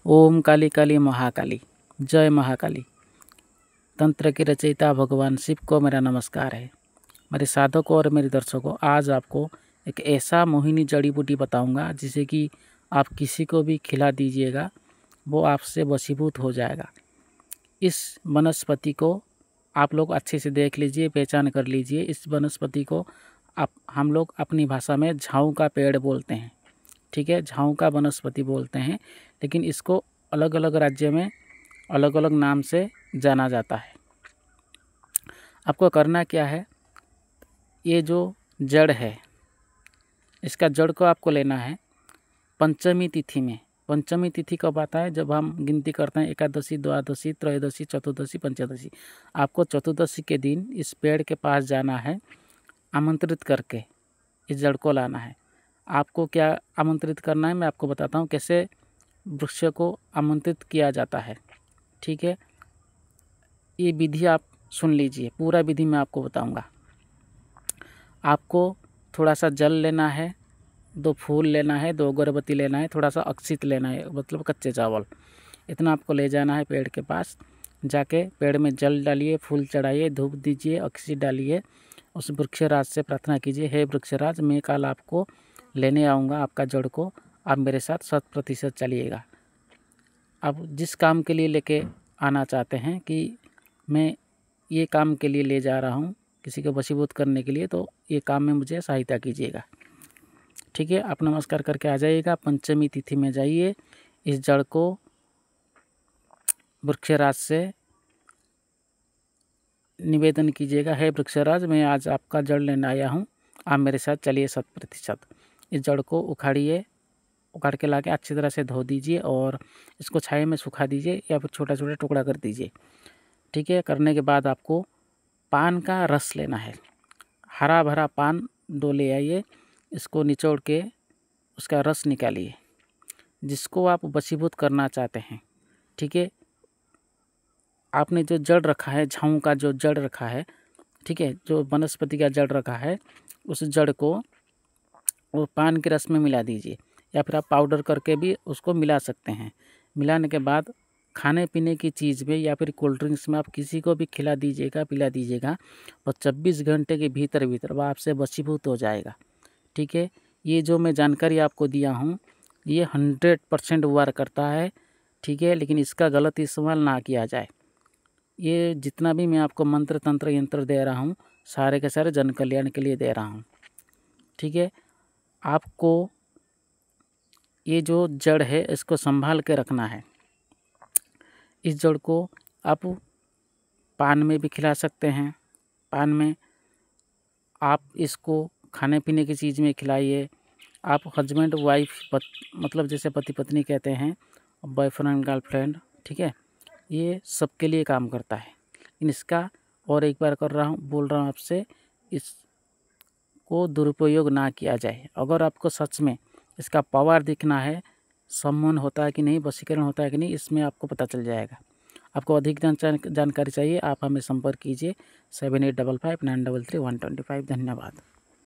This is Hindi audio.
ओम काली काली महाकाली, जय महाकाली। तंत्र की रचयिता भगवान शिव को मेरा नमस्कार है। मेरे साधकों और मेरे दर्शकों, आज आपको एक ऐसा मोहिनी जड़ी बूटी बताऊंगा जिसे कि आप किसी को भी खिला दीजिएगा वो आपसे वशीभूत हो जाएगा। इस वनस्पति को आप लोग अच्छे से देख लीजिए, पहचान कर लीजिए। इस वनस्पति को हम लोग अपनी भाषा में झाऊ का पेड़ बोलते हैं, ठीक है, झाऊ का वनस्पति बोलते हैं, लेकिन इसको अलग अलग राज्य में अलग अलग नाम से जाना जाता है। आपको करना क्या है, ये जो जड़ है इसका जड़ को आपको लेना है पंचमी तिथि में। पंचमी तिथि कब आता है? जब हम गिनती करते हैं एकादशी, द्वादशी, त्रयोदशी, चतुर्दशी, पंचदशी। आपको चतुर्दशी के दिन इस पेड़ के पास जाना है, आमंत्रित करके इस जड़ को लाना है। आपको क्या आमंत्रित करना है मैं आपको बताता हूँ कैसे वृक्ष को आमंत्रित किया जाता है, ठीक है। ये विधि आप सुन लीजिए, पूरा विधि मैं आपको बताऊंगा। आपको थोड़ा सा जल लेना है, 2 फूल लेना है, 2 अगरबत्ती लेना है, थोड़ा सा अक्षित लेना है, मतलब कच्चे चावल। इतना आपको ले जाना है पेड़ के पास। जाके पेड़ में जल डालिए, फूल चढ़ाइए, धूप दीजिए, अक्षित डालिए। उस वृक्षराज से प्रार्थना कीजिए, हे वृक्षराज, मैं कल आपको लेने आऊँगा, आपका जड़ को आप मेरे साथ 100% चलिएगा। आप जिस काम के लिए लेके आना चाहते हैं कि मैं ये काम के लिए ले जा रहा हूँ किसी को वशीभूत करने के लिए, तो ये काम में मुझे सहायता कीजिएगा, ठीक है। आप नमस्कार करके आ जाइएगा। पंचमी तिथि में जाइए, इस जड़ को वृक्षराज से निवेदन कीजिएगा, हे वृक्षराज, मैं आज आपका जड़ लेने आया हूँ, आप मेरे साथ चलिए 100%। इस जड़ को उखाड़ के लाके अच्छी तरह से धो दीजिए और इसको छाया में सुखा दीजिए या फिर छोटा छोटा टुकड़ा कर दीजिए, ठीक है। करने के बाद आपको पान का रस लेना है, हरा भरा पान 2 ले आइए, इसको निचोड़ के उसका रस निकालिए, जिसको आप वशीभूत करना चाहते हैं, ठीक है। आपने जो जड़ रखा है, झाऊ का जो जड़ रखा है, ठीक है, जो वनस्पति का जड़ रखा है, उस जड़ को वो पान के रस में मिला दीजिए या फिर आप पाउडर करके भी उसको मिला सकते हैं। मिलाने के बाद खाने पीने की चीज़ में या फिर कोल्ड ड्रिंक्स में आप किसी को भी खिला दीजिएगा, पिला दीजिएगा, और 24 घंटे के भीतर वो आपसे वशीभूत हो जाएगा, ठीक है। ये जो मैं जानकारी आपको दिया हूँ ये 100% वर्क करता है, ठीक है, लेकिन इसका गलत इस्तेमाल ना किया जाए। ये जितना भी मैं आपको मंत्र तंत्र यंत्र दे रहा हूँ सारे के सारे जन कल्याण के लिए दे रहा हूँ, ठीक है। आपको ये जो जड़ है इसको संभाल के रखना है। इस जड़ को आप पान में भी खिला सकते हैं, पान में आप इसको खाने पीने की चीज़ में खिलाइए। आप हस्बैंड वाइफ मतलब जैसे पति पत्नी कहते हैं, बॉयफ्रेंड गर्लफ्रेंड, ठीक है, ये सबके लिए काम करता है। इसका और एक बार बोल रहा हूँ आपसे, इसको दुरुपयोग ना किया जाए। अगर आपको सच में इसका पावर दिखना है, सम्मोहन होता है कि नहीं, वशीकरण होता है कि नहीं, इसमें आपको पता चल जाएगा। आपको अधिक जानकारी चाहिए, आप हमें संपर्क कीजिए 7855 933 125। धन्यवाद।